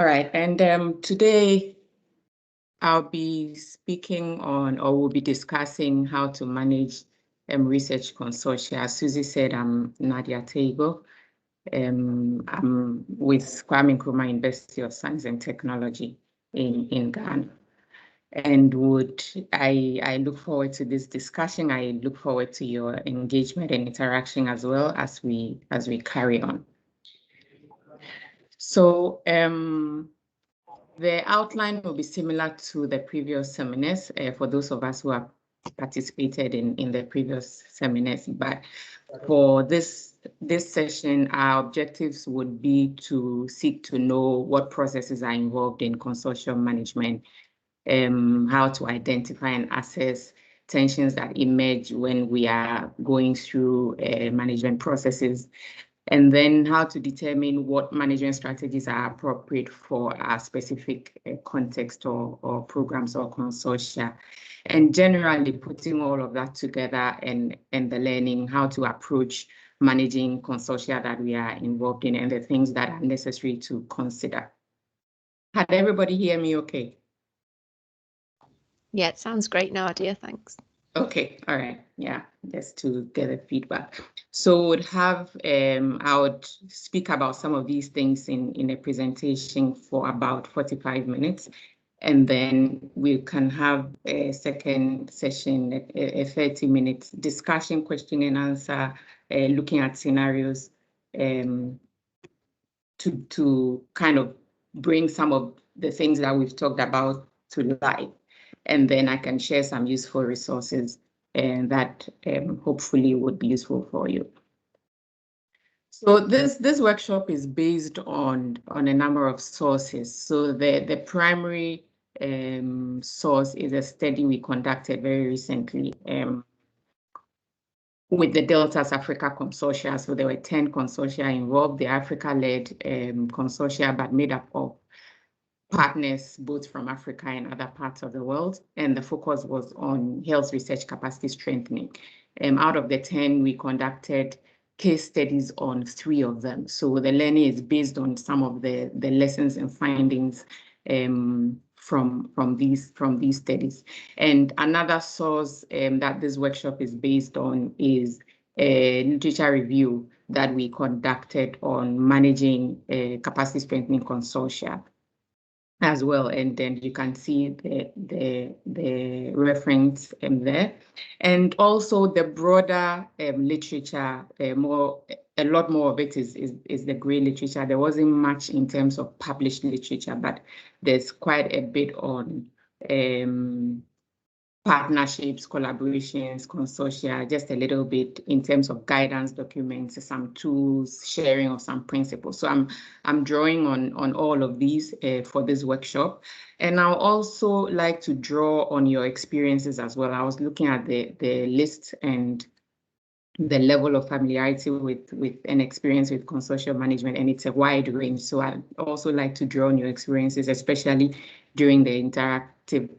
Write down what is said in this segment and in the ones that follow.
All right, and today I'll be speaking on, or we'll be discussing how to manage research consortia. As Susie said, I'm Nadia Teigo. I'm with Kwame Nkrumah University of Science and Technology in Ghana. And I look forward to this discussion. I look forward to your engagement and interaction as well as we carry on. So the outline will be similar to the previous seminars for those of us who have participated in the previous seminars. But for this session, our objectives would be to seek to know what processes are involved in consortium management, how to identify and assess tensions that emerge when we are going through management processes, and then how to determine what management strategies are appropriate for a specific context or programs or consortia. And generally putting all of that together and the learning, how to approach managing consortia that we are involved in and the things that are necessary to consider. Can everybody hear me okay? Yeah, it sounds great, Nadia, thanks. Okay, all right, yeah, just to get the feedback. So would have, I would speak about some of these things in a presentation for about 45 minutes, and then we can have a second session, a 30-minute discussion, question and answer, looking at scenarios to kind of bring some of the things that we've talked about to life. And then I can share some useful resources and that hopefully would be useful for you. So this workshop is based on a number of sources. So the primary source is a study we conducted very recently with the Deltas Africa Consortia. So there were 10 consortia involved, the Africa-led consortia, but made up of partners both from Africa and other parts of the world. And the focus was on health research capacity strengthening. Out of the 10, we conducted case studies on 3 of them. So the learning is based on some of the lessons and findings from these studies. And another source that this workshop is based on is a literature review that we conducted on managing capacity strengthening consortia as well, and then you can see the reference there, and also the broader literature. A lot more of it is the gray literature. There wasn't much in terms of published literature, but there's quite a bit on partnerships, collaborations, consortia, just a little bit in terms of guidance documents, some tools, sharing of some principles. So I'm drawing on all of these for this workshop. And I'll also like to draw on your experiences as well. I was looking at the list and the level of familiarity with and experience with consortium management, and it's a wide range. So I'd also like to draw on your experiences, especially during the interactive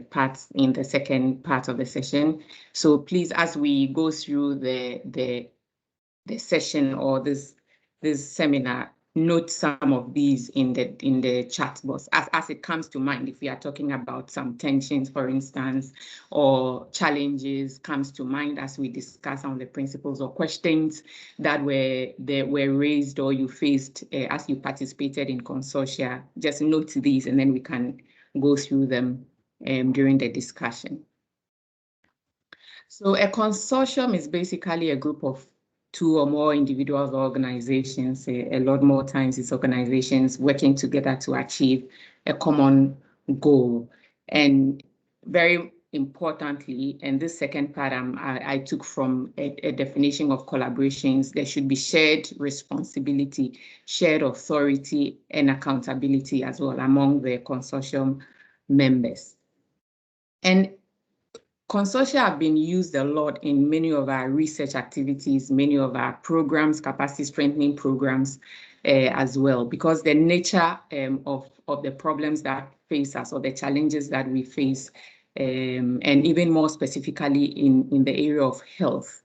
parts in the second part of the session. So please, as we go through the session or this seminar, note some of these in the chat box as it comes to mind. If we are talking about some tensions, for instance, or challenges comes to mind as we discuss on the principles or questions that were raised or you faced as you participated in consortia, just note these and then we can go through them during the discussion. So a consortium is basically a group of 2 or more individuals or organizations. A lot more times it's organizations working together to achieve a common goal. And very importantly, and this second part I took from a definition of collaborations, there should be shared responsibility, shared authority, and accountability as well among the consortium members. And consortia have been used a lot in many of our research activities, many of our programs, capacity strengthening programs as well, because the nature of the problems that face us or the challenges that we face, and even more specifically in the area of health,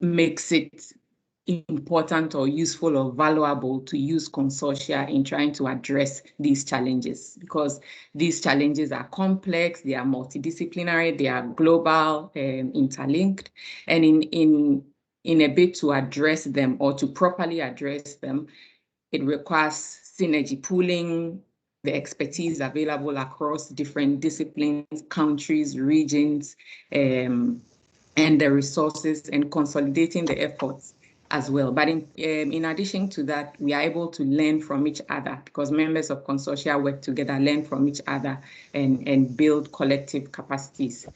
makes it important or useful or valuable to use consortia in trying to address these challenges, because these challenges are complex, they are multidisciplinary, they are global, interlinked, and in a bid to address them or to properly address them, it requires synergy, pooling the expertise available across different disciplines, countries, regions, and the resources, and consolidating the efforts as well. But in addition to that, we are able to learn from each other, because members of consortia work together, learn from each other, and build collective capacities.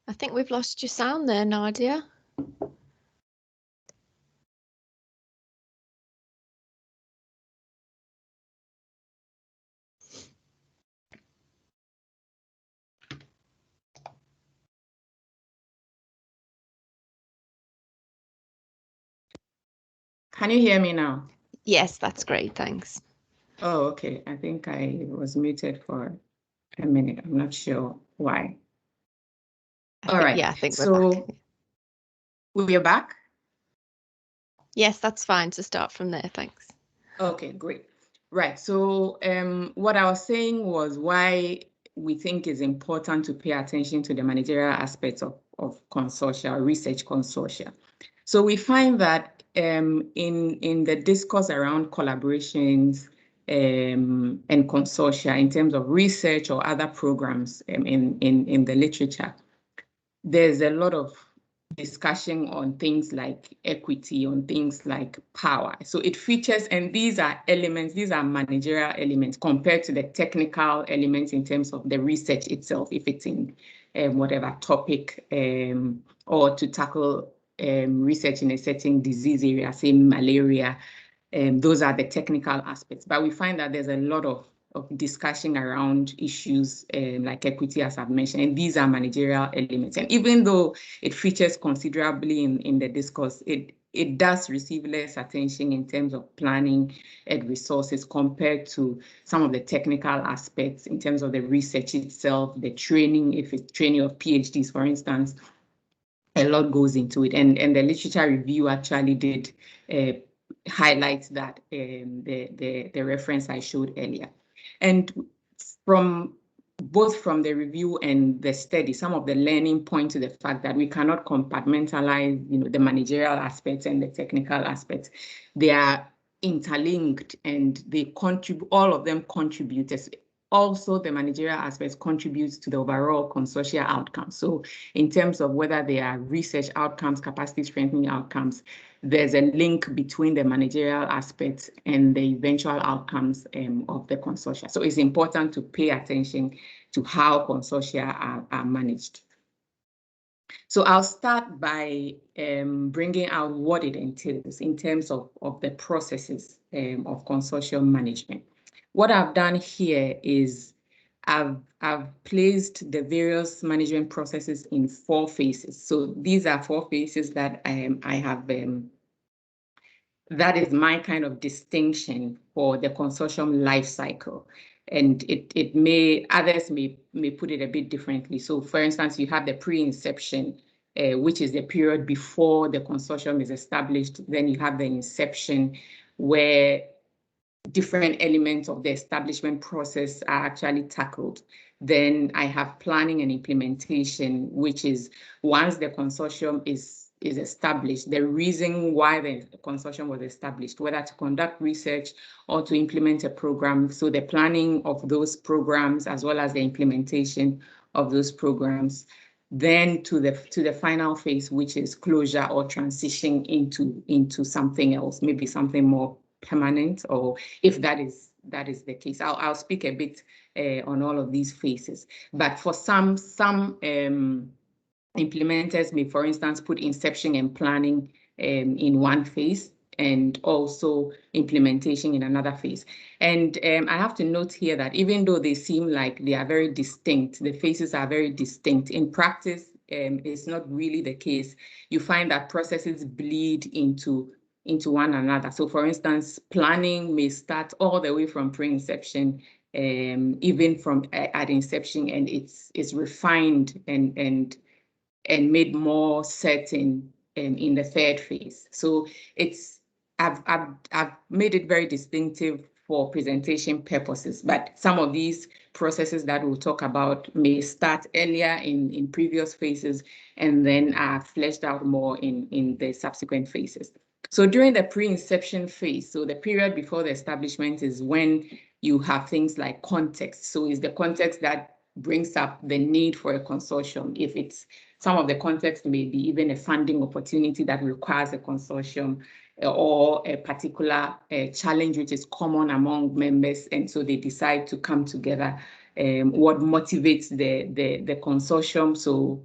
I think we've lost your sound there, Nadia. Can you hear me now? Yes, that's great, thanks. Oh, okay. I think I was muted for a minute. I'm not sure why. All right. Yeah, I think we're so back. We're back? Yes, that's fine to start from there, thanks. Okay, great. Right. So what I was saying was why we think it's important to pay attention to the managerial aspects of consortia, research consortia. So we find that in the discourse around collaborations and consortia in terms of research or other programs in the literature, there's a lot of discussion on things like equity, on things like power. So it features, and these are elements, these are managerial elements compared to the technical elements in terms of the research itself, if it's in whatever topic, or to tackle research in a certain disease area, say malaria. Those are the technical aspects. But we find that there's a lot of discussion around issues like equity, as I've mentioned, and these are managerial elements. And even though it features considerably in the discourse, it does receive less attention in terms of planning and resources compared to some of the technical aspects in terms of the research itself, the training, if it's training of PhDs, for instance. A lot goes into it, and the literature review actually did highlight that, the reference I showed earlier. And both from the review and the study, some of the learning point to the fact that we cannot compartmentalize, the managerial aspects and the technical aspects. They are interlinked, and they contribute. All of them contribute. Also, the managerial aspects contributes to the overall consortia outcome. So in terms of whether they are research outcomes, capacity strengthening outcomes, there's a link between the managerial aspects and the eventual outcomes of the consortia. So it's important to pay attention to how consortia are managed. So I'll start by bringing out what it entails in terms of the processes of consortium management. What I've done here is I've placed the various management processes in 4 phases. So these are 4 phases that I have. That is my kind of distinction for the consortium life cycle. And others may put it a bit differently. So for instance, you have the pre-inception, which is the period before the consortium is established. Then you have the inception, where different elements of the establishment process are actually tackled. Then I have planning and implementation, which is once the consortium is established, the reason why the consortium was established, whether to conduct research or to implement a program. So the planning of those programs, as well as the implementation of those programs. Then to the final phase, which is closure or transition into something else, maybe something more permanent, or if that is the case. I'll speak a bit on all of these phases. But for some implementers may, for instance, put inception and planning in one phase, and also implementation in another phase. And I have to note here that even though they seem like they are very distinct, the phases are very distinct, in practice, it's not really the case. You find that processes bleed into one another. So for instance, planning may start all the way from pre-inception, even from at inception, and it's refined and made more certain in the third phase. So I've made it very distinctive for presentation purposes, but some of these processes that we'll talk about may start earlier in previous phases and then are fleshed out more in the subsequent phases. So during the pre-inception phase, so the period before the establishment, is when you have things like context. So it's the context that brings up the need for a consortium. If it's some of the context may be even a funding opportunity that requires a consortium, or a particular challenge which is common among members, and so they decide to come together. What motivates the consortium? So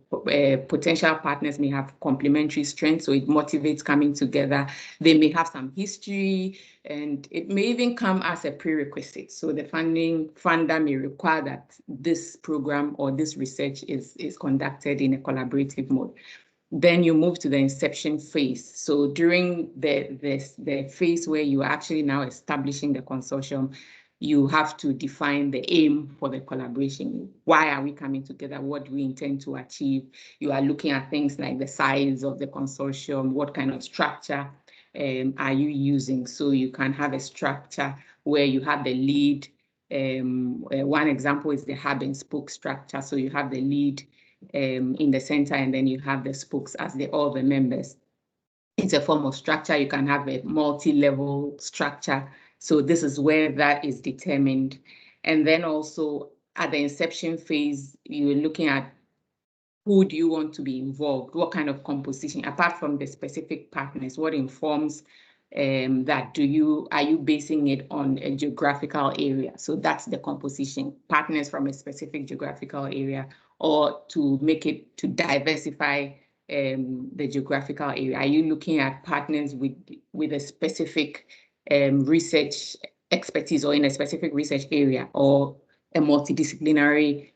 potential partners may have complementary strengths, so it motivates coming together. They may have some history, and it may even come as a prerequisite. So the funder may require that this program or this research is conducted in a collaborative mode. Then you move to the inception phase. So during the phase where you are actually now establishing the consortium, you have to define the aim for the collaboration. Why are we coming together? What do we intend to achieve? You are looking at things like the size of the consortium, what kind of structure are you using? So you can have a structure where you have the lead. One example is the hub and spoke structure. So you have the lead in the center, and then you have the spokes as all the members. It's a form of structure. You can have a multi-level structure. So this is where that is determined. And then also at the inception phase, you're looking at who do you want to be involved? What kind of composition, apart from the specific partners, what informs that? Are you basing it on a geographical area? So that's the composition, partners from a specific geographical area, or to make it, to diversify the geographical area. Are you looking at partners with a specific research expertise or in a specific research area, or a multidisciplinary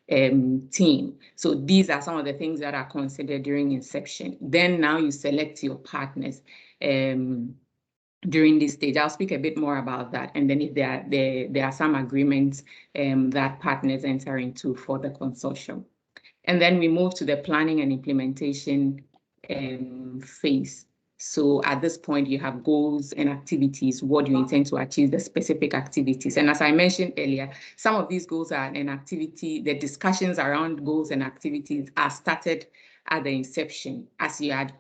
team? So these are some of the things that are considered during inception. Then now you select your partners during this stage. I'll speak a bit more about that. And then if there are some agreements that partners enter into for the consortium. And then we move to the planning and implementation phase. So at this point, you have goals and activities. What do you intend to achieve, the specific activities? And as I mentioned earlier, some of these goals are an activity. The discussions around goals and activities are started at the inception, as the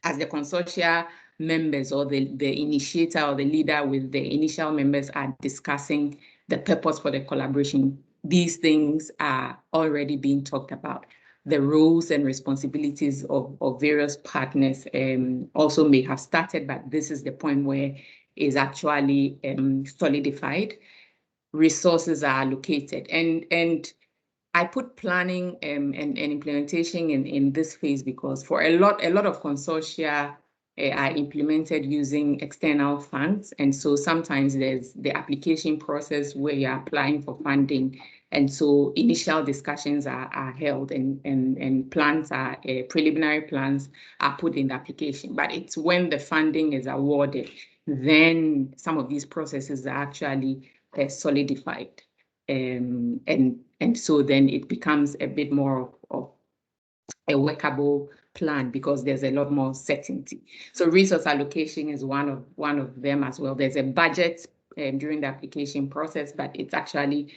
consortia members or the initiator or the leader with the initial members are discussing the purpose for the collaboration. These things are already being talked about. The roles and responsibilities of various partners also may have started, but this is the point where is actually solidified. Resources are allocated, and I put planning and implementation in this phase because for a lot of consortia are implemented using external funds. And so sometimes there's the application process where you're applying for funding. And so initial discussions are held and plans are, preliminary plans are put in the application. But it's when the funding is awarded, then some of these processes are actually solidified. And so then it becomes a bit more of a workable plan because there's a lot more certainty. So resource allocation is one of them as well. There's a budget during the application process, but it's actually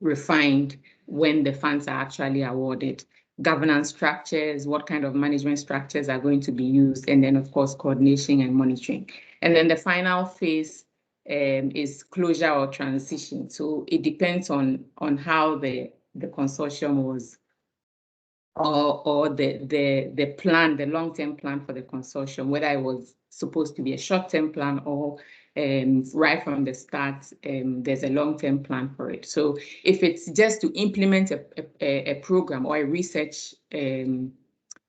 refined when the funds are actually awarded. Governance structures, what kind of management structures are going to be used, and then of course coordination and monitoring. And then the final phase is closure or transition. So it depends on how the consortium was, or the plan, the long-term plan for the consortium, whether it was supposed to be a short-term plan or right from the start, there's a long-term plan for it. So if it's just to implement a program or a research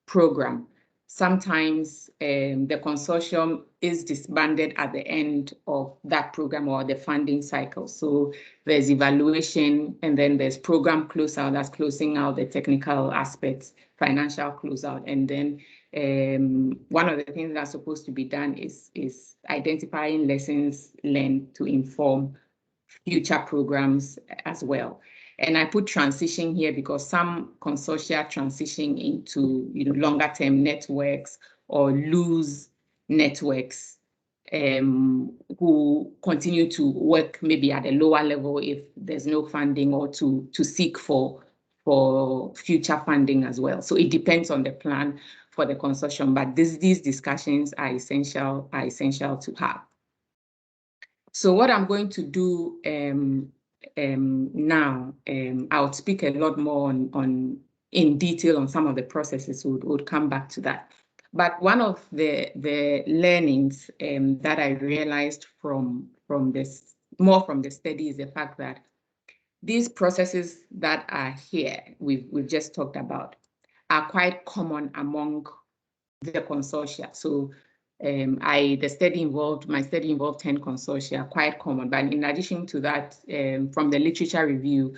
program, sometimes the consortium is disbanded at the end of that program or the funding cycle. So there's evaluation, and then there's program closeout, that's closing out the technical aspects, financial closeout. And then one of the things that's supposed to be done is identifying lessons learned to inform future programs as well. And I put transition here because some consortia transition into longer term networks or lose networks who continue to work maybe at a lower level if there's no funding, or to seek for future funding as well. So it depends on the plan for the consortium, but these discussions are essential to have. So what I'm going to do now, I'll speak a lot more in detail on some of the processes. We'll come back to that. But one of the learnings that I realized from the study is the fact that these processes that are here, we've just talked about, are quite common among the consortia. So my study involved 10 consortia, quite common. But in addition to that, from the literature review,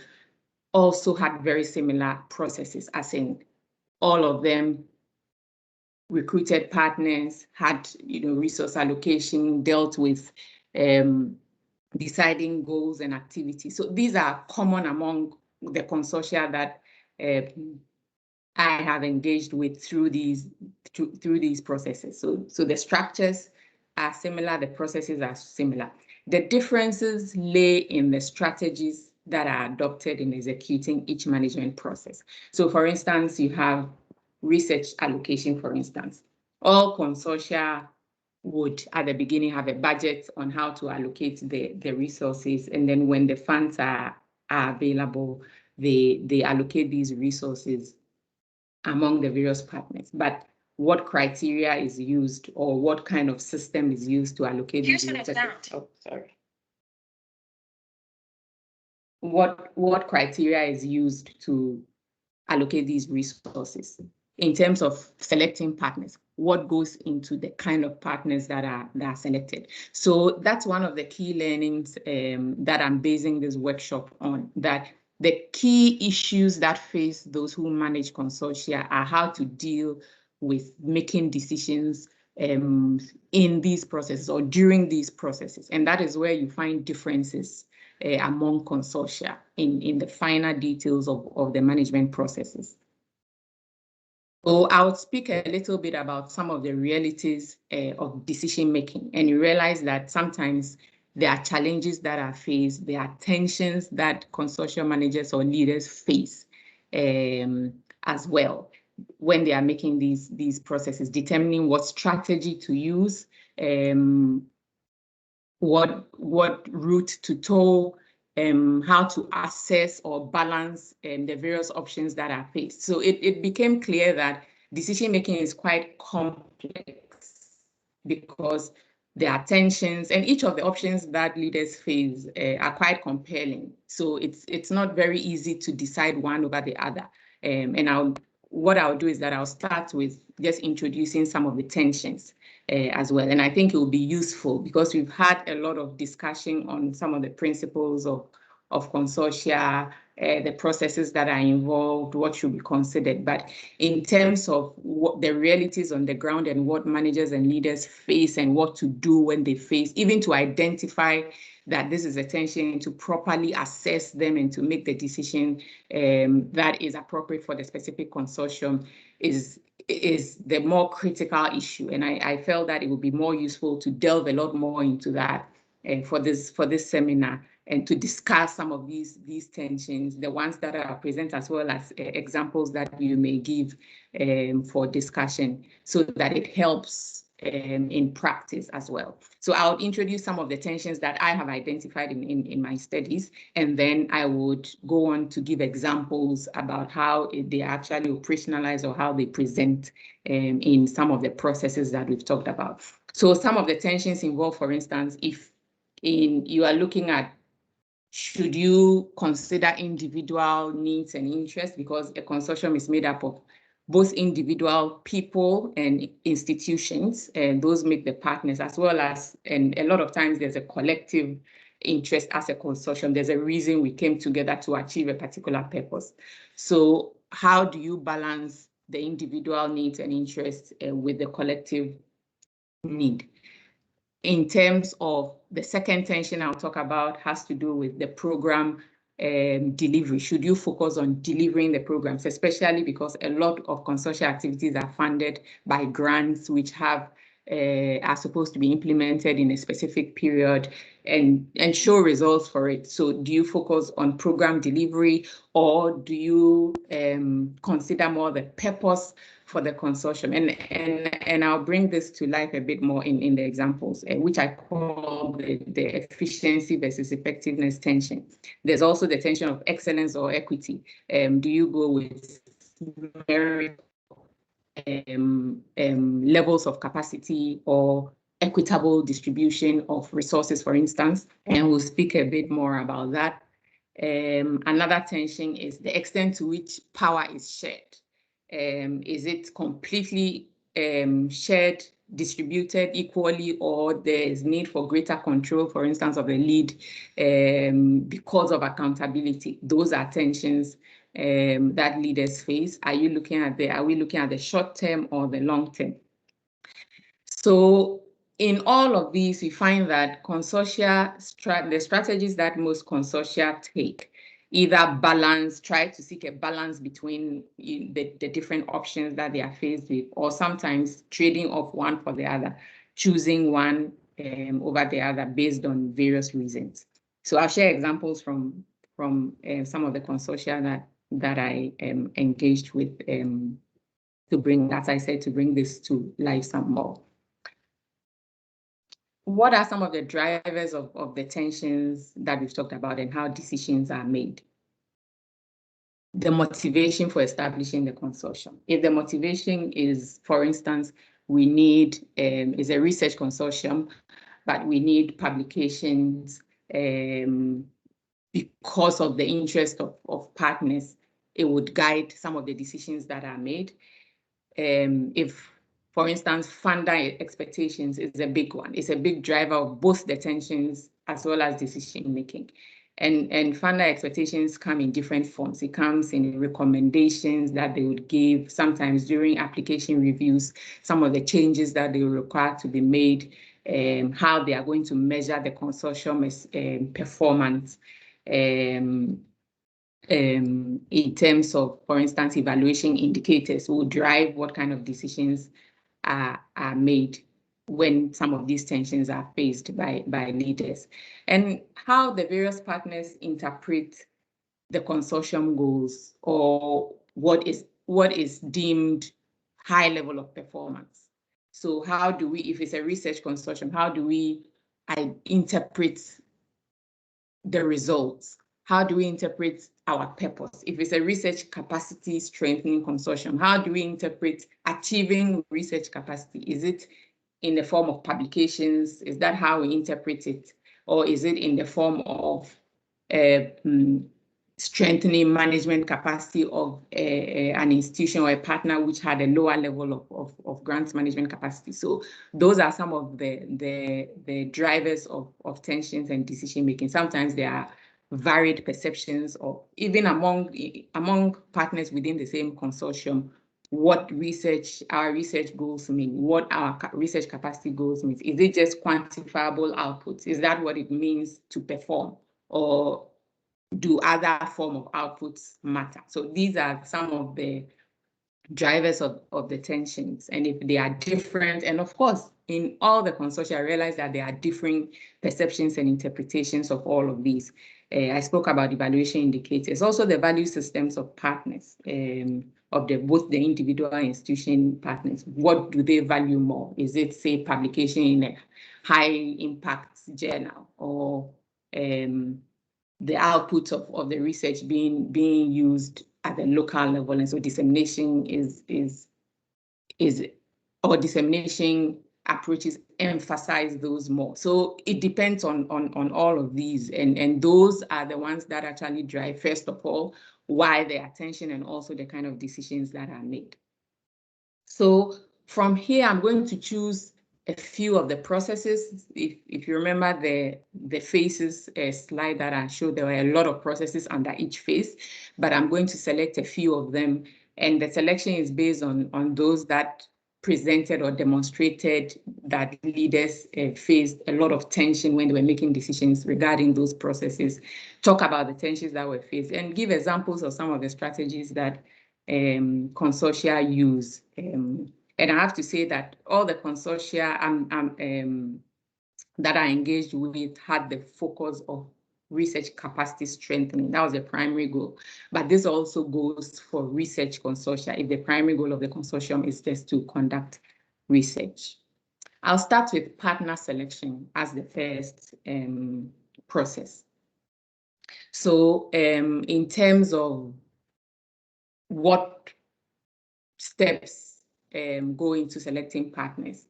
also had very similar processes, as in all of them recruited partners, had resource allocation, dealt with deciding goals and activities. So these are common among the consortia that I have engaged with through these processes. So the structures are similar, the processes are similar. The differences lay in the strategies that are adopted in executing each management process. So for instance, you have research allocation, for instance. All consortia would at the beginning have a budget on how to allocate the resources, and then when the funds are available, they allocate these resources among the various partners. But what criteria is used, or what kind of system is used to allocate these resources? Oh, sorry. What criteria is used to allocate these resources in terms of selecting partners? What goes into the kind of partners that are selected? So that's one of the key learnings that I'm basing this workshop on, that the key issues that face those who manage consortia are how to deal with making decisions in these processes or during these processes. And that is where you find differences among consortia in the finer details of the management processes. So I'll speak a little bit about some of the realities of decision making, and you realize that sometimes there are challenges that are faced, there are tensions that consortium managers or leaders face as well when they are making these processes, determining what strategy to use, what route to tow, how to assess or balance the various options that are faced. So it became clear that decision-making is quite complex because there are tensions, and each of the options that leaders face are quite compelling. So it's not very easy to decide one over the other. And what I'll do is that I'll start with just introducing some of the tensions as well. And I think it will be useful because we've had a lot of discussion on some of the principles of consortia, the processes that are involved, what should be considered. But in terms of what the realities on the ground and what managers and leaders face and what to do when they face, even to identify that this is a tension, to properly assess them and to make the decision that is appropriate for the specific consortium is the more critical issue. And I felt that it would be more useful to delve a lot more into that for this seminar, and to discuss some of these tensions, the ones that are present, as well as examples that you may give for discussion, so that it helps in practice as well. So I'll introduce some of the tensions that I have identified in my studies, and then I would go on to give examples about how they actually operationalize or how they present in some of the processes that we've talked about. So some of the tensions involved, for instance, if you are looking at, should you consider individual needs and interests, because a consortium is made up of both individual people and institutions, and those make the partners, as well as, and a lot of times there's a collective interest as a consortium. There's a reason we came together to achieve a particular purpose. So how do you balance the individual needs and interests with the collective need? In terms of the second tension I'll talk about has to do with the program delivery. Should you focus on delivering the programs, especially because a lot of consortium activities are funded by grants which have are supposed to be implemented in a specific period and show results for it. So do you focus on program delivery, or do you consider more the purpose for the consortium? And I'll bring this to life a bit more in the examples, which I call the efficiency versus effectiveness tension. There's also the tension of excellence or equity. Do you go with merit, levels of capacity, or equitable distribution of resources, for instance? And we'll speak a bit more about that. Another tension is the extent to which power is shared. Is it completely shared, distributed equally, or there is need for greater control, for instance, of the lead because of accountability? Those are tensions that leaders face. Are we looking at the short term or the long term? So in all of these, we find that consortia, the strategies that most consortia take either try to seek a balance between the different options that they are faced with, or sometimes trading off one for the other, choosing one over the other based on various reasons. So I'll share examples from some of the consortia that I engaged with to bring, as I said, to bring this to life some more. What are some of the drivers of the tensions that we've talked about and how decisions are made? The motivation for establishing the consortium. If the motivation is, for instance, we need, is a research consortium, but we need publications because of the interest of partners, it would guide some of the decisions that are made. If, for instance, funder expectations is a big one. It's a big driver of both the tensions as well as decision making. And funder expectations come in different forms. It comes in recommendations that they would give, sometimes during application reviews, some of the changes that they require to be made, how they are going to measure the consortium's performance. In terms of, for instance, evaluation indicators will drive what kind of decisions are made when some of these tensions are faced by leaders, and how the various partners interpret the consortium goals, or what is deemed high level of performance. So how do we, if it's a research consortium, how do we interpret the results? How do we interpret our purpose? If it's a research capacity strengthening consortium, how do we interpret achieving research capacity? Is it in the form of publications? Is that how we interpret it? Or is it in the form of strengthening management capacity of an institution or a partner which had a lower level of grants management capacity? So those are some of the drivers of tensions and decision making. Sometimes there are varied perceptions, or even among partners within the same consortium, what our research goals mean, what our research capacity goals mean. Is it just quantifiable outputs? Is that what it means to perform? Or do other form of outputs matter? So these are some of the drivers of the tensions. And if they are different, and of course, in all the consortia, I realize that there are differing perceptions and interpretations of all of these. I spoke about evaluation indicators, also the value systems of partners, of both the individual and institution partners. What do they value more? Is it, say, publication in a high impact journal, or the outputs of the research being used at the local level? And so dissemination or dissemination approaches emphasize those more. So it depends on all of these, and those are the ones that actually drive, first of all, why the attention and also the kind of decisions that are made. So from here, I'm going to choose a few of the processes. If you remember the phases slide that I showed, there were a lot of processes under each phase, but I'm going to select a few of them. And the selection is based on those that presented or demonstrated that leaders faced a lot of tension when they were making decisions regarding those processes, talk about the tensions that were faced, and give examples of some of the strategies that consortia use. And I have to say that all the consortia that I engaged with had the focus of research capacity strengthening. That was the primary goal. But this also goes for research consortia if the primary goal of the consortium is just to conduct research. I'll start with partner selection as the first process. So in terms of what steps go into selecting partners.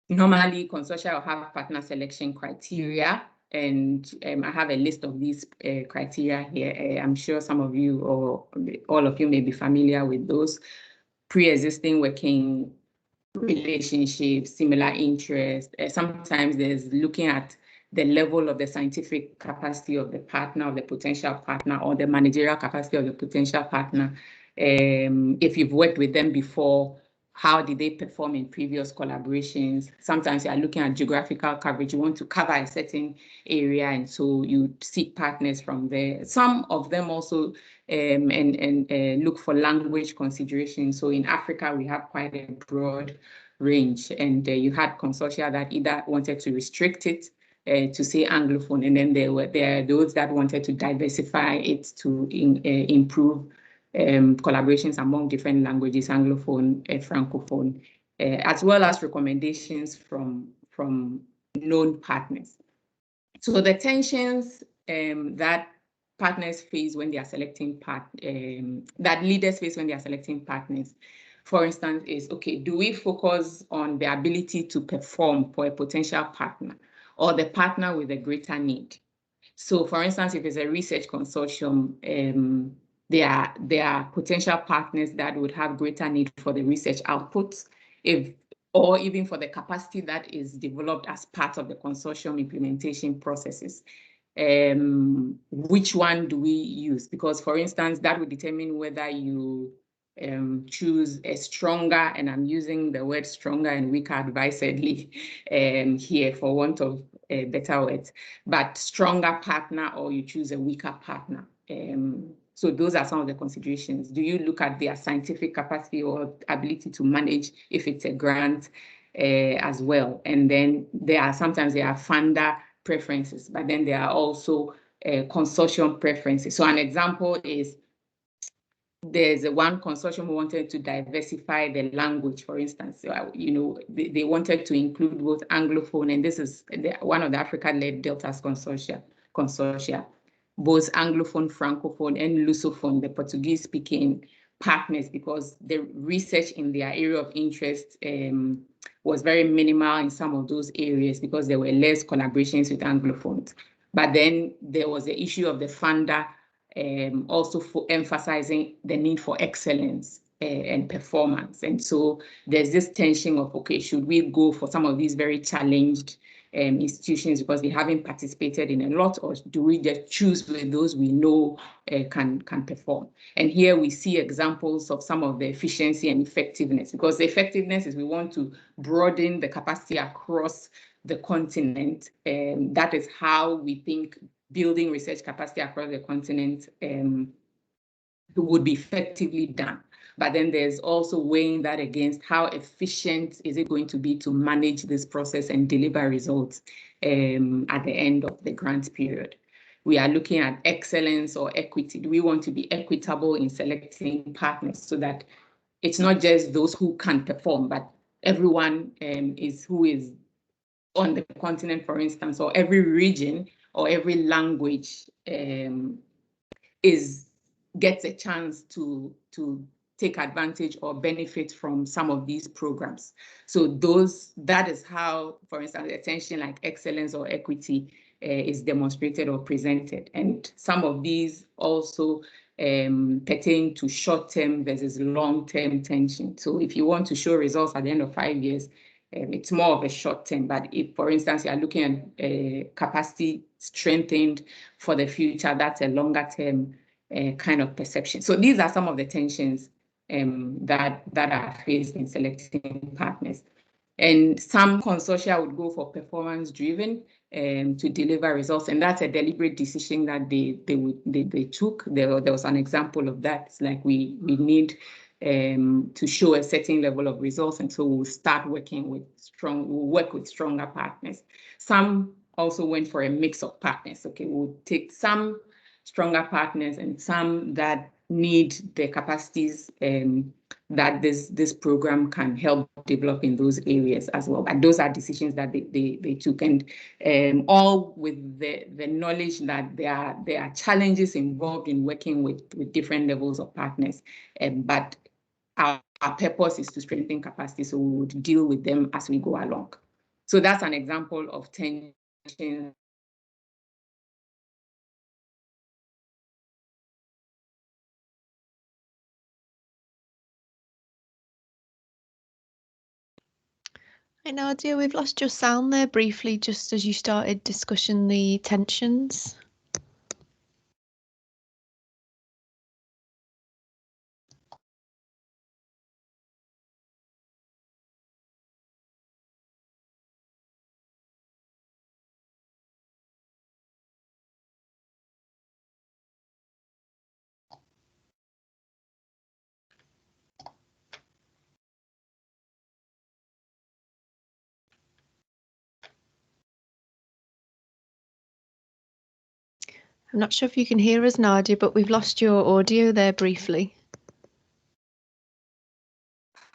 Normally, consortia will have partner selection criteria, and I have a list of these criteria here. I'm sure some of you or all of you may be familiar with those. Pre-existing working relationships, similar interests. Sometimes there's looking at the level of the scientific capacity of the partner, of the potential partner, or the managerial capacity of the potential partner. If you've worked with them before, how did they perform in previous collaborations? Sometimes you are looking at geographical coverage. You want to cover a certain area, and so you seek partners from there. Some of them also look for language considerations. So in Africa, we have quite a broad range, and you had consortia that either wanted to restrict it to say Anglophone, and then there are those that wanted to diversify it to improve collaborations among different languages, Anglophone, Francophone, as well as recommendations from known partners. So the tensions that partners face when they are selecting that leaders face when they are selecting partners, for instance, is, okay, do we focus on the ability to perform for a potential partner or the partner with a greater need? So for instance, if it's a research consortium, there are potential partners that would have greater need for the research outputs, or even for the capacity that is developed as part of the consortium implementation processes. Which one do we use? Because, for instance, that would determine whether you choose a stronger, and I'm using the word stronger and weaker advisedly here for want of better words, but stronger partner, or you choose a weaker partner. So those are some of the considerations. Do you look at their scientific capacity or ability to manage if it's a grant as well? And then sometimes there are funder preferences, but then there are also consortium preferences. So an example is, there's one consortium who wanted to diversify the language, for instance. So, they wanted to include both Anglophone, and this is one of the Africa-led Deltas consortia, both Anglophone, Francophone, and Lusophone, the Portuguese-speaking partners, because the research in their area of interest was very minimal in some of those areas because there were less collaborations with Anglophones. But then there was the issue of the funder also for emphasizing the need for excellence and performance. And so there's this tension of, okay, should we go for some of these very challenged institutions because they haven't participated in a lot, or do we just choose with those we know can perform? And here we see examples of some of the efficiency and effectiveness, because the effectiveness is we want to broaden the capacity across the continent. That is how we think building research capacity across the continent would be effectively done. But then there's also weighing that against how efficient is it going to be to manage this process and deliver results at the end of the grant period. We are looking at excellence or equity. Do we want to be equitable in selecting partners so that it's not just those who can perform, but everyone who is on the continent, for instance, or every region or every language gets a chance to take advantage or benefit from some of these programs. So that is how, for instance, attention like excellence or equity is demonstrated or presented. And some of these also pertain to short-term versus long-term tension. So if you want to show results at the end of 5 years, it's more of a short-term. But if, for instance, you are looking at capacity strengthened for the future, that's a longer-term kind of perception. So these are some of the tensions that are faced in selecting partners. And some consortia would go for performance-driven to deliver results, and that's a deliberate decision that they took. There was an example of that. It's like we need to show a certain level of results, and so we'll start working with we'll work with stronger partners. Some also went for a mix of partners. Okay, we'll take some stronger partners and some that need the capacities that this program can help develop in those areas as well. But those are decisions that they took, and all with the knowledge that there are challenges involved in working with different levels of partners. But our purpose is to strengthen capacity, so we would deal with them as we go along. So that's an example of tension. Hi Nadia, we've lost your sound there briefly just as you started discussing the tensions. I'm not sure if you can hear us, Nadia, but we've lost your audio there briefly.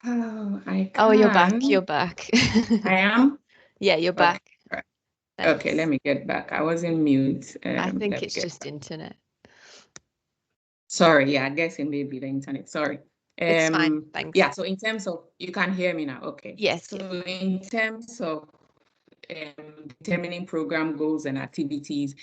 Oh, I can. Oh, you're back. You're back. I am? Yeah, you're back. Okay. Thanks. Okay, let me get back. I was in mute. I think it's just internet. Sorry, yeah, I guess it may be the internet. Sorry. It's fine. Thanks. Yeah, so in terms of, you can hear me now. Okay. Yes. So in terms of determining program goals and activities,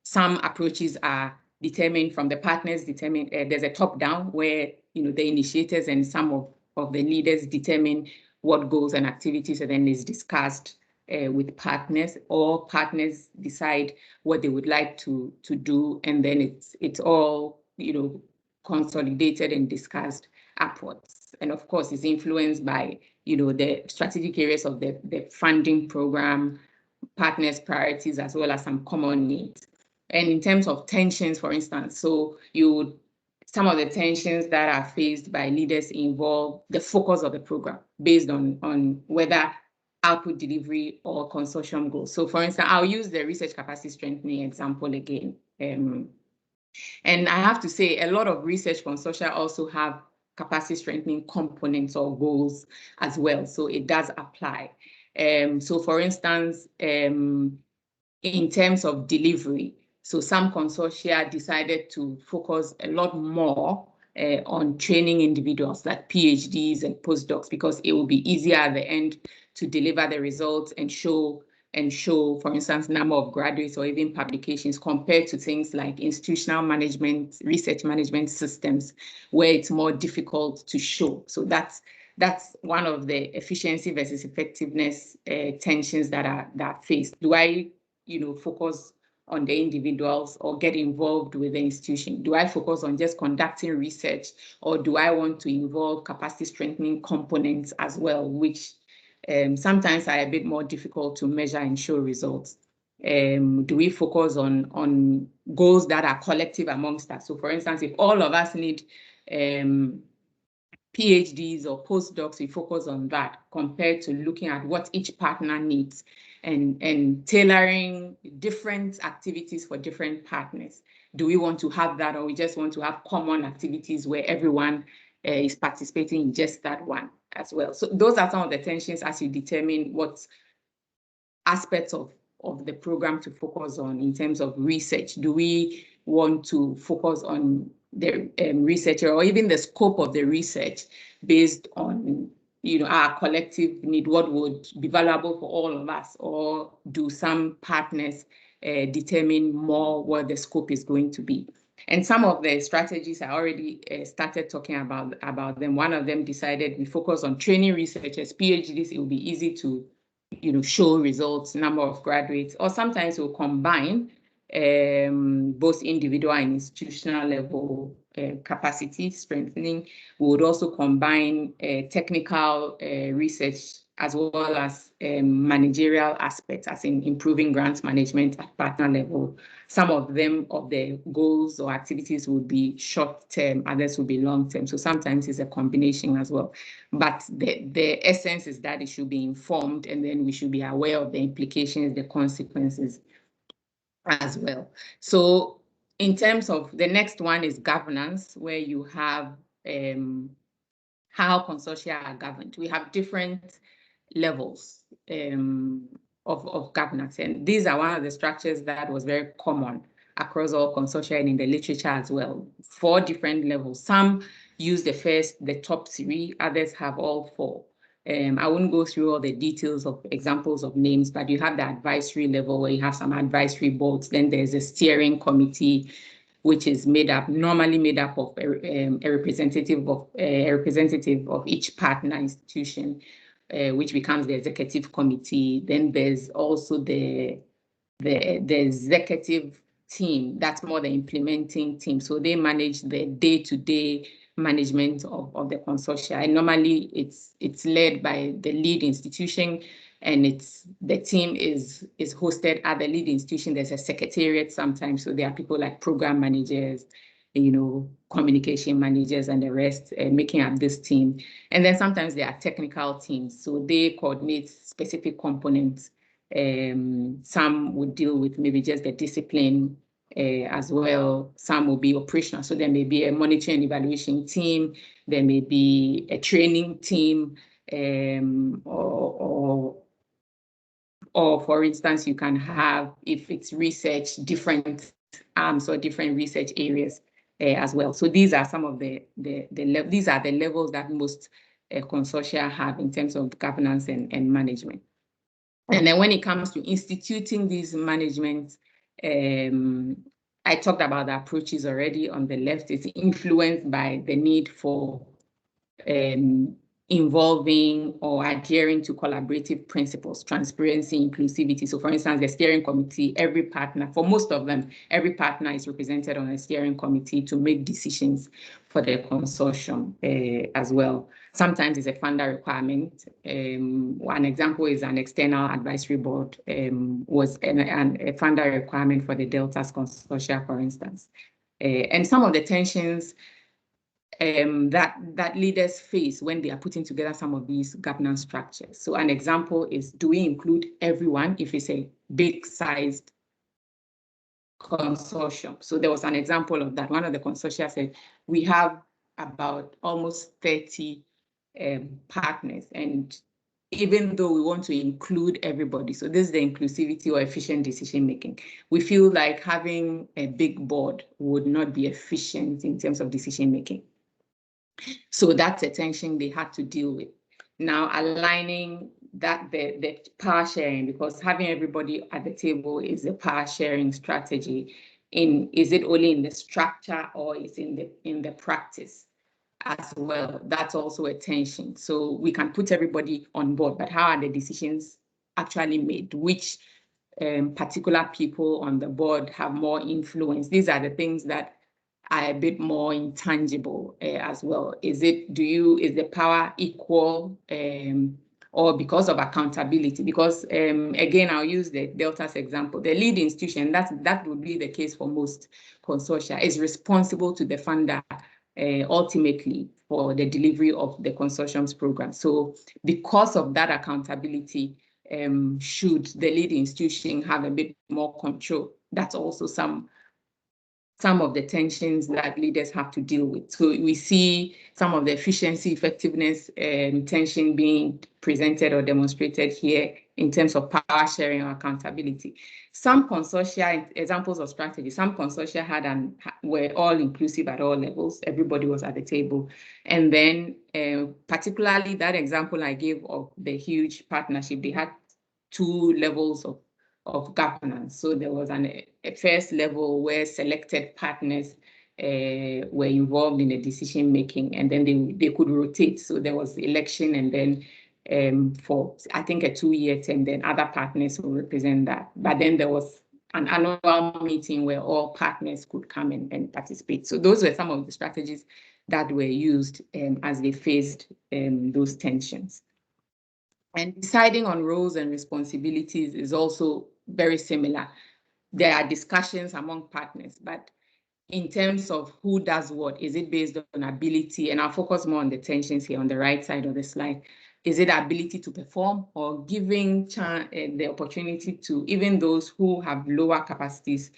some approaches are determined from the partners. There's a top-down where the initiators and some of the leaders determine what goals and activities, and then is discussed with partners, or partners decide what they would like to do, and then it's all consolidated and discussed upwards. And of course, it's influenced by the strategic areas of the funding program, partners' priorities, as well as some common needs. And in terms of tensions, for instance, some of the tensions that are faced by leaders involve the focus of the program based on whether output delivery or consortium goals. So for instance, I'll use the research capacity strengthening example again. And I have to say, a lot of research consortia also have capacity strengthening components or goals as well. So it does apply. So for instance, in terms of delivery, so some consortia decided to focus a lot more on training individuals like PhDs and postdocs, because it will be easier at the end to deliver the results and show, for instance, number of graduates or even publications, compared to things like institutional management, research management systems, where it's more difficult to show. So that's one of the efficiency versus effectiveness tensions that are faced. Do I focus on the individuals or get involved with the institution? Do I focus on just conducting research, or do I want to involve capacity strengthening components as well, which sometimes are a bit more difficult to measure and show results? Do we focus on goals that are collective amongst us? So for instance, if all of us need PhDs or postdocs, we focus on that compared to looking at what each partner needs and tailoring different activities for different partners. Do we want to have that, or we just want to have common activities where everyone is participating in just that one as well? So those are some of the tensions as you determine what aspects of the program to focus on in terms of research. Do we want to focus on the researcher, or even the scope of the research based on our collective need, what would be valuable for all of us? Or do some partners determine more what the scope is going to be? And some of the strategies I already started talking about them. One of them decided we focus on training researchers, PhDs. It will be easy to, show results, number of graduates, or sometimes we'll combine both individual and institutional level capacity strengthening. We would also combine technical research as well as managerial aspects, as in improving grants management at partner level. Some of the goals or activities would be short-term, others would be long-term. So sometimes it's a combination as well. But the essence is that it should be informed, and then we should be aware of the implications, the consequences as well. So in terms of the next one is governance, where you have how consortia are governed. We have different levels of governance, and these are one of the structures that was very common across all consortia and in the literature as well. 4 different levels. Some use the top 3, others have all 4. I wouldn't go through all the details of examples of names, but you have the advisory level where you have some advisory boards. Then there's a steering committee, which is normally made up of a representative of each partner institution, which becomes the executive committee. Then there's also the executive team, that's more the implementing team. So they manage the day-to-day management of the consortia. And normally it's led by the lead institution, and the team is hosted at the lead institution. There's a secretariat sometimes, so there are people like program managers, communication managers and the rest making up this team. And then sometimes there are technical teams, so they coordinate specific components. Some would deal with maybe just the discipline as well. Some will be operational, so there may be a monitoring and evaluation team, there may be a training team, or for instance, you can have, if it's research, different arms or different research areas as well. So these are some of these are the levels that most consortia have in terms of governance and management. And then when it comes to instituting these management, I talked about the approaches already on the left. It's influenced by the need for involving or adhering to collaborative principles, transparency, inclusivity. So for instance, the steering committee, every partner, for most of them, every partner is represented on a steering committee to make decisions for the consortium as well. Sometimes it's a funder requirement. One example is an external advisory board was a funder requirement for the Delta's consortia, for instance. And some of the tensions that leaders face when they are putting together some of these governance structures. So an example is, do we include everyone if it's a big-sized consortium? So there was an example of that. One of the consortia said, we have about almost 30 partners, and even though we want to include everybody, so this is the inclusivity or efficient decision making, we feel like having a big board would not be efficient in terms of decision making. So that's a tension they had to deal with. Now aligning that the power sharing, because having everybody at the table is a power sharing strategy. Is it only in the structure or is in the practice as well? That's also a tension. So we can put everybody on board, but how are the decisions actually made? Which particular people on the board have more influence? These are the things that are a bit more intangible as well. Is the power equal, or because of accountability? Because again, I'll use the Delta's example. The lead institution, that would be the case for most consortia, is responsible to the funder ultimately for the delivery of the consortium's program. So because of that accountability, should the lead institution have a bit more control? That's also some of the tensions that leaders have to deal with. So we see some of the efficiency, effectiveness, tension being presented or demonstrated here in terms of power sharing or accountability. Some consortia, examples of strategy, some consortia were all inclusive at all levels. Everybody was at the table. And then particularly that example I gave of the huge partnership, they had 2 levels of governance. So there was a first level where selected partners were involved in the decision making, and then they could rotate. So there was election, and then for I think a 2-year term, then other partners will represent that. But then there was an annual meeting where all partners could come and participate. So those were some of the strategies that were used as they faced those tensions. And deciding on roles and responsibilities is also very similar. There are discussions among partners, but in terms of who does what, is it based on ability? And I'll focus more on the tensions here on the right side of the slide. Is it ability to perform, or giving the opportunity to even those who have lower capacities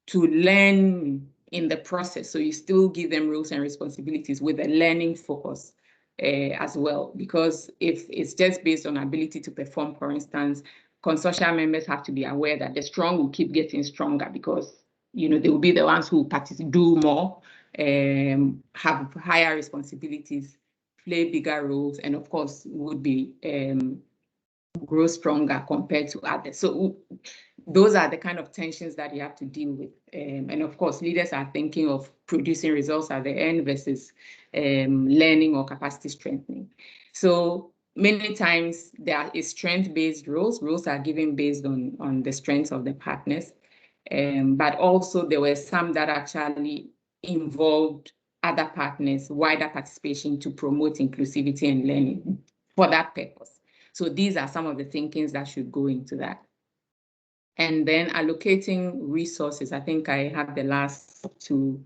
to learn in the process? So you still give them roles and responsibilities with a learning focus as well, because if it's just based on ability to perform, for instance, consortium members have to be aware that the strong will keep getting stronger, because they will be the ones who do more, have higher responsibilities, play bigger roles, and of course would be grow stronger compared to others. So those are the kind of tensions that you have to deal with. And of course, leaders are thinking of producing results at the end versus learning or capacity strengthening. So many times there is strength-based roles. Roles are given based on the strengths of the partners. But also there were some that actually involved other partners, wider participation to promote inclusivity and learning for that purpose. So these are some of the thinkings that should go into that. And then allocating resources. I think I have the last two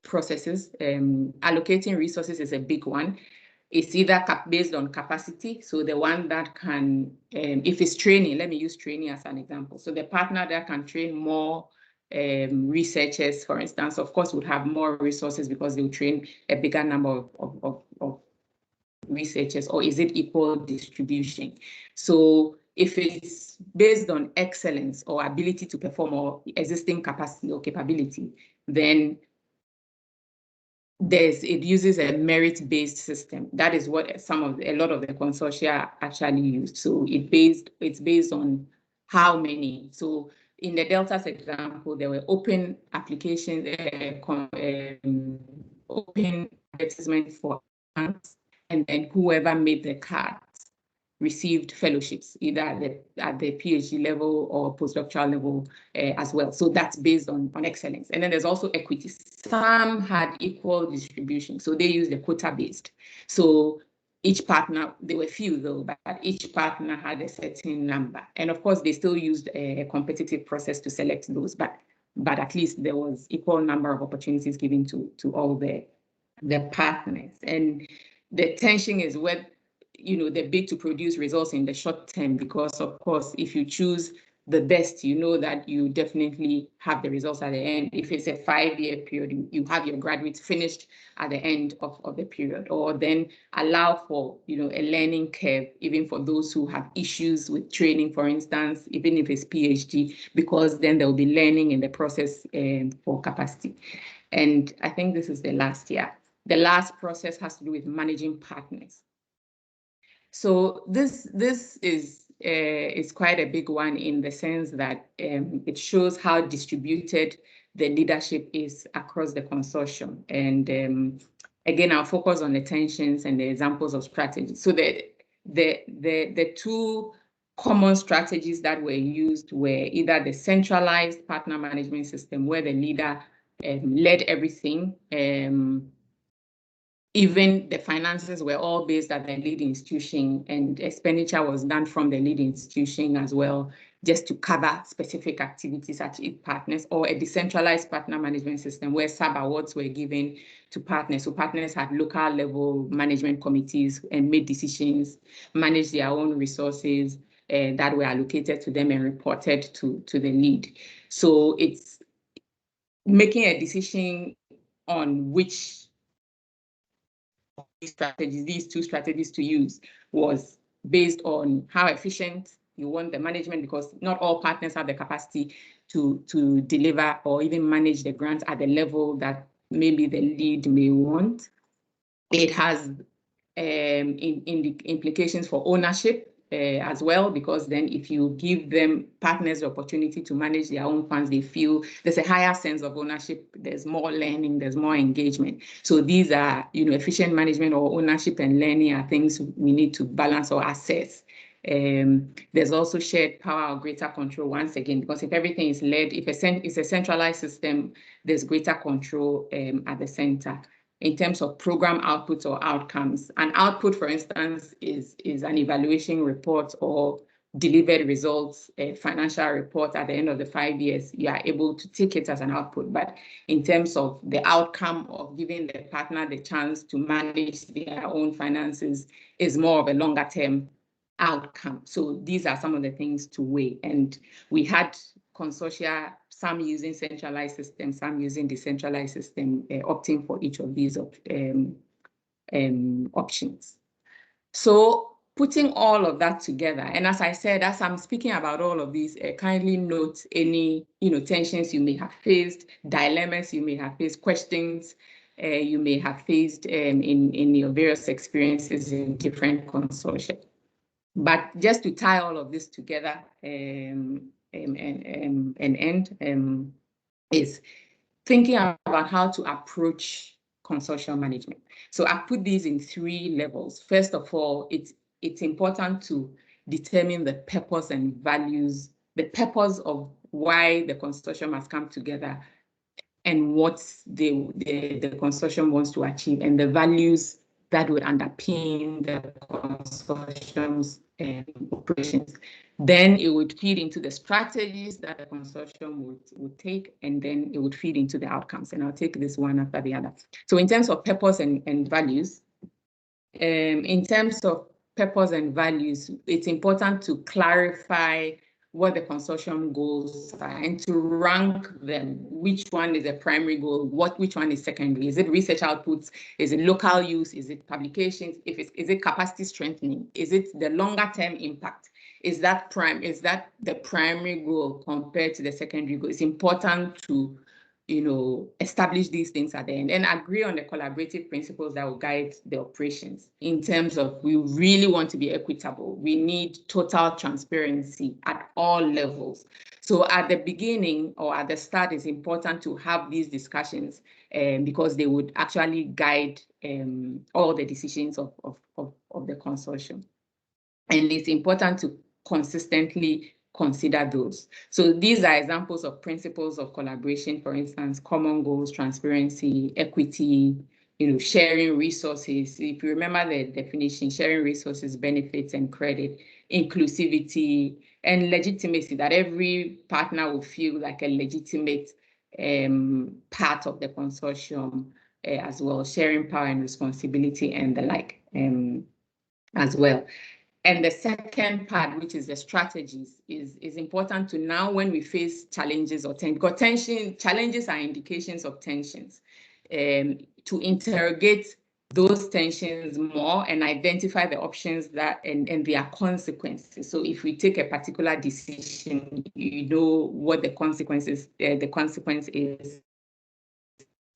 processes. Allocating resources is a big one. It's either based on capacity. So the one that can, if it's training, let me use training as an example. So the partner that can train more researchers, for instance, of course, would have more resources because they will train a bigger number of researchers. Or is it equal distribution? So if it's based on excellence or ability to perform or existing capacity or capability, then it uses a merit-based system. That is what a lot of the consortia actually used. So it's based on how many. So in the Delta's example, there were open applications, open advertisements for grants, and then whoever made the cards received fellowships, either at the PhD level or postdoctoral level as well. So that's based on excellence. And then there's also equity. Some had equal distribution, so they used the quota-based. So each partner, there were few though, but each partner had a certain number. And of course, they still used a competitive process to select those, but at least there was equal number of opportunities given to all the partners. And the tension is where the bid to produce results in the short term, because of course, if you choose the best, that you definitely have the results at the end. If it's a 5-year period, you have your graduates finished at the end of the period, or then allow for, a learning curve, even for those who have issues with training, for instance, even if it's PhD, because then there will be learning in the process for capacity. And I think this is the last year. The last process has to do with managing partners. So this is quite a big one, in the sense that it shows how distributed the leadership is across the consortium. And again, I'll focus on the tensions and the examples of strategies. So the two common strategies that were used were either the centralized partner management system, where the leader led everything. Even the finances were all based at the lead institution, and expenditure was done from the lead institution as well, just to cover specific activities at each partners, or a decentralized partner management system where sub-awards were given to partners. So partners had local level management committees and made decisions, managed their own resources that were allocated to them and reported to the lead. So it's making a decision on which these two strategies to use was based on how efficient you want the management, because not all partners have the capacity to deliver or even manage the grants at the level that maybe the lead may want. It has in the implications for ownership. as well, because then if you give them partners the opportunity to manage their own funds, they feel there's a higher sense of ownership, there's more learning, there's more engagement. So these are, efficient management or ownership and learning are things we need to balance or assess. There's also shared power or greater control, once again, because if everything is led, if it's a centralized system, there's greater control at the center. In terms of program outputs or outcomes, an output, for instance, is an evaluation report or delivered results, a financial report at the end of the 5 years. You are able to take it as an output. But in terms of the outcome of giving the partner the chance to manage their own finances is more of a longer term outcome. So these are some of the things to weigh. And we had consortia, some using centralized systems, some using decentralized system, opting for each of these options. So putting all of that together, and as I said, as I'm speaking about all of these, kindly note any tensions you may have faced, dilemmas you may have faced, questions you may have faced in your various experiences in different consortia. But just to tie all of this together and end is thinking about how to approach consortium management. So I put these in 3 levels. First of all, it's important to determine the purpose and values, the purpose of why the consortium has come together and what the consortium wants to achieve, and the values that would underpin the consortium's operations. Then it would feed into the strategies that the consortium would take, and then it would feed into the outcomes. And I'll take this one after the other. So in terms of purpose and values, in terms of purpose and values, it's important to clarify what the consortium goals are and to rank them. Which one is a primary goal? Which one is secondary? Is it research outputs? Is it local use? Is it publications? Is it capacity strengthening? Is it the longer term impact? Is that the primary goal compared to the secondary goal? It's important to establish these things at the end and agree on the collaborative principles that will guide the operations. In terms of, we really want to be equitable. We need total transparency at all levels. So at the beginning or at the start, it's important to have these discussions because they would actually guide all the decisions of the consortium. And it's important to consistently consider those. So these are examples of principles of collaboration, for instance, common goals, transparency, equity, sharing resources. If you remember the definition, sharing resources, benefits and credit, inclusivity, and legitimacy, that every partner will feel like a legitimate part of the consortium as well, sharing power and responsibility and the like as well. And the second part, which is the strategies, is important to now when we face challenges or because challenges are indications of tensions, to interrogate those tensions more and identify the options that and their consequences. So if we take a particular decision, what the consequence is,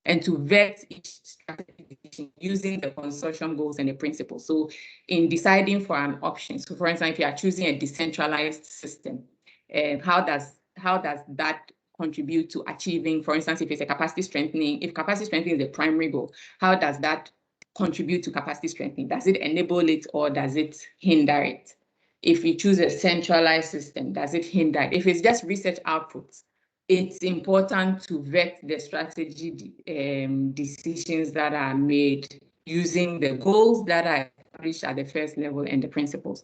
and to vet each strategy using the consortium goals and the principles. So in deciding for an option, so for instance, if you are choosing a decentralized system, how does that contribute to achieving, for instance, if it's a capacity strengthening, if capacity strengthening is the primary goal, how does that contribute to capacity strengthening? Does it enable it or does it hinder it? If you choose a centralized system, does it hinder it? If it's just research outputs, it's important to vet the strategy decisions that are made using the goals that are established at the first level and the principles.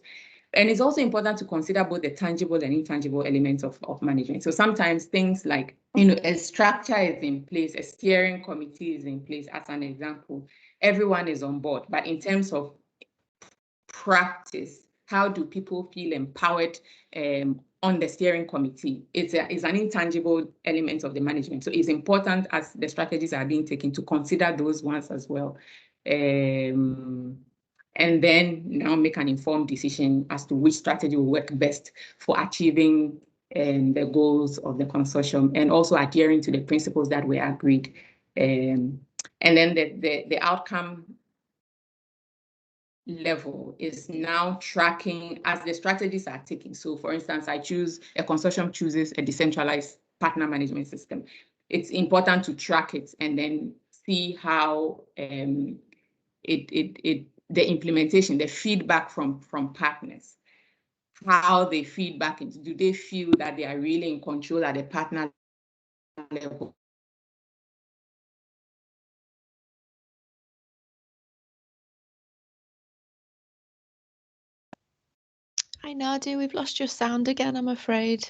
And it's also important to consider both the tangible and intangible elements of management. So sometimes things like, a structure is in place, a steering committee is in place, as an example, everyone is on board. But in terms of practice, how do people feel empowered on the steering committee? It's an intangible element of the management. So it's important as the strategies are being taken to consider those ones as well. And then now make an informed decision as to which strategy will work best for achieving the goals of the consortium and also adhering to the principles that were agreed. And then the outcome level is now tracking as the strategies are taken. So for instance, a consortium chooses a decentralized partner management system. It's important to track it and then see how the implementation, the feedback from partners, how they feed back into, do they feel that they are really in control at the partner level? Hi Nadia, we've lost your sound again, I'm afraid.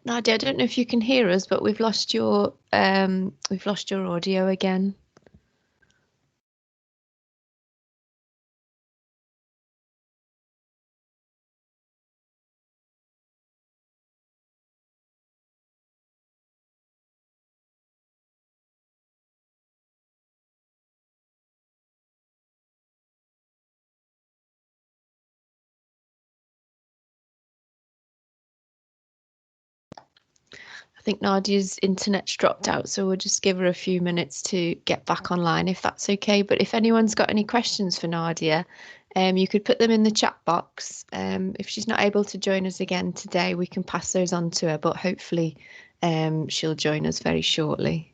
Nadia, I don't know if you can hear us, but we've lost your audio again. I think Nadia's internet's dropped out, so we'll just give her a few minutes to get back online if that's okay. But if anyone's got any questions for Nadia, you could put them in the chat box. If she's not able to join us again today, we can pass those on to her, but hopefully she'll join us very shortly.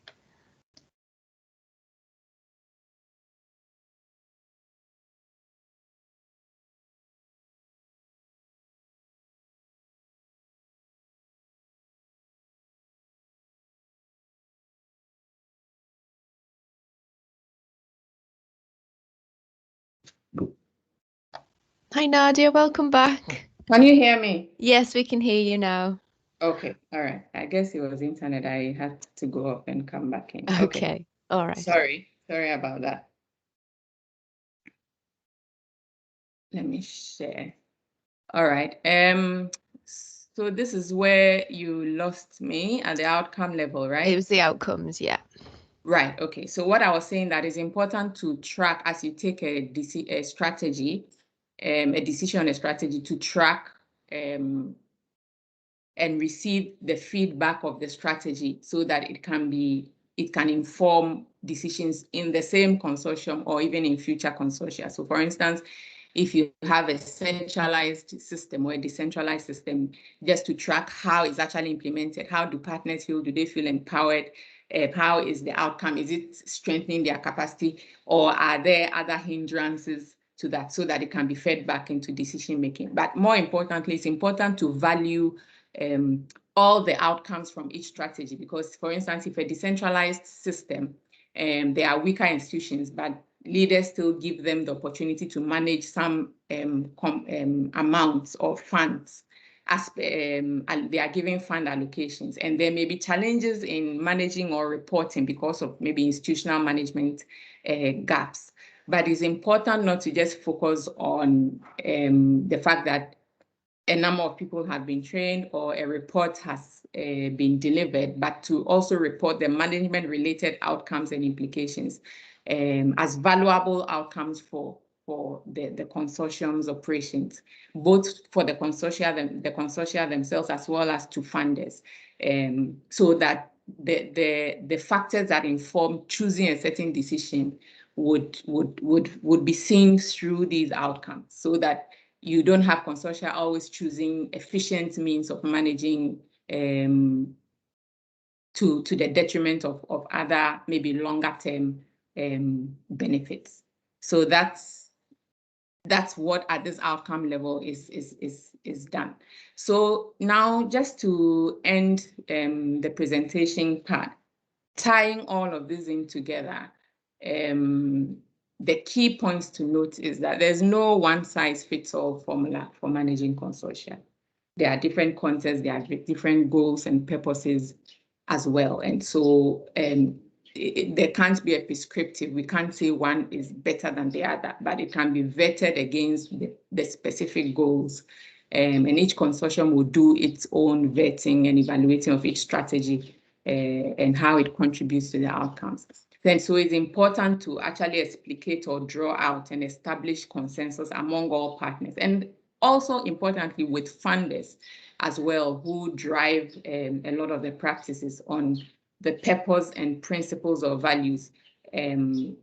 Hi Nadia, welcome back. Can you hear me? Yes, we can hear you now. Okay, all right. I guess it was internet. I had to go up and come back in. Okay, all right. Sorry about that. Let me share. All right. So this is where you lost me at the outcome level, right? It was the outcomes, yeah. Right. Okay. So what I was saying, that is important to track as you take a strategy, a decision, a strategy, to track and receive the feedback of the strategy so that it can inform decisions in the same consortium or even in future consortia. So for instance, if you have a centralized system or a decentralized system, just to track how it's actually implemented, how do partners feel, do they feel empowered, how is the outcome, is it strengthening their capacity, or are there other hindrances to that, so that it can be fed back into decision making. But more importantly, it's important to value all the outcomes from each strategy, because for instance, if a decentralized system, there are weaker institutions, but leaders still give them the opportunity to manage some amounts of funds as and they are giving fund allocations, and there may be challenges in managing or reporting because of maybe institutional management gaps. But it's important not to just focus on the fact that a number of people have been trained or a report has been delivered, but to also report the management-related outcomes and implications as valuable outcomes for the consortium's operations, both for the consortia themselves as well as to funders, so that the factors that inform choosing a certain decision would be seen through these outcomes, so that you don't have consortia always choosing efficient means of managing to the detriment of other maybe longer term benefits. So that's what at this outcome level is done. So now, just to end the presentation part, tying all of this in together, the key points to note is that there's no one-size-fits-all formula for managing consortia. There are different contexts, there are different goals and purposes as well. And so there can't be a prescriptive. We can't say one is better than the other, but it can be vetted against the specific goals and each consortium will do its own vetting and evaluating of each strategy and how it contributes to the outcomes. Then, so it's important to actually explicate or draw out and establish consensus among all partners, and also importantly with funders as well, who drive a lot of the practices on the purpose and principles or values. From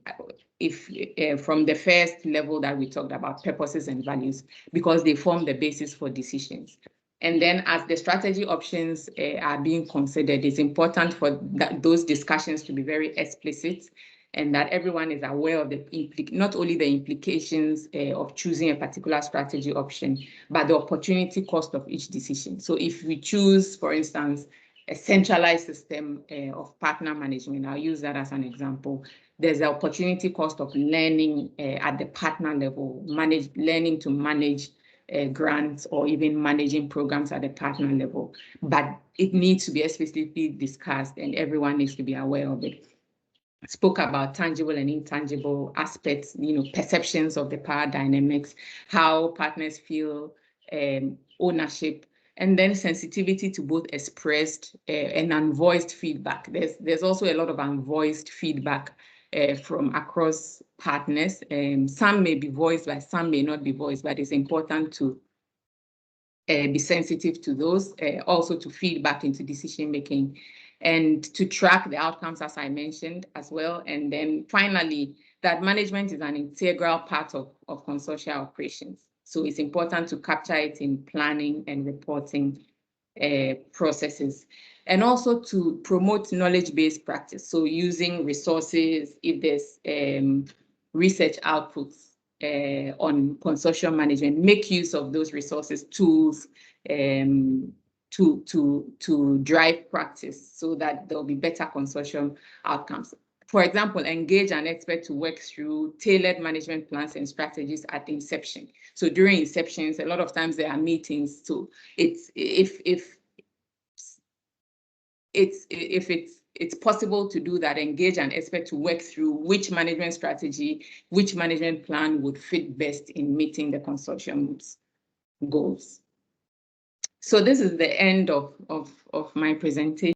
the first level that we talked about, purposes and values, because they form the basis for decisions. And then as the strategy options are being considered, it's important for those discussions to be very explicit, and that everyone is aware of not only the implications of choosing a particular strategy option, but the opportunity cost of each decision. So if we choose, for instance, a centralized system of partner management, I'll use that as an example, there's the opportunity cost of learning at the partner level, learning to manage grants or even managing programs at the partner level. But it needs to be explicitly discussed and everyone needs to be aware of it. I spoke about tangible and intangible aspects, perceptions of the power dynamics, how partners feel ownership, and then sensitivity to both expressed and unvoiced feedback. There's also a lot of unvoiced feedback from across partners. Some may be voiced, but some may not be voiced, but it's important to be sensitive to those, also to feedback into decision-making, and to track the outcomes, as I mentioned, as well. And then finally, that management is an integral part of consortia operations. So it's important to capture it in planning and reporting processes, and also to promote knowledge-based practice. So using resources, if there's research outputs on consortium management, make use of those resources, tools, to drive practice so that there'll be better consortium outcomes. For example, engage an expert to work through tailored management plans and strategies at inception. So during inceptions, a lot of times there are meetings. So it's possible to do that, engage an expert to work through which management strategy, which management plan would fit best in meeting the consortium's goals. So this is the end of my presentation.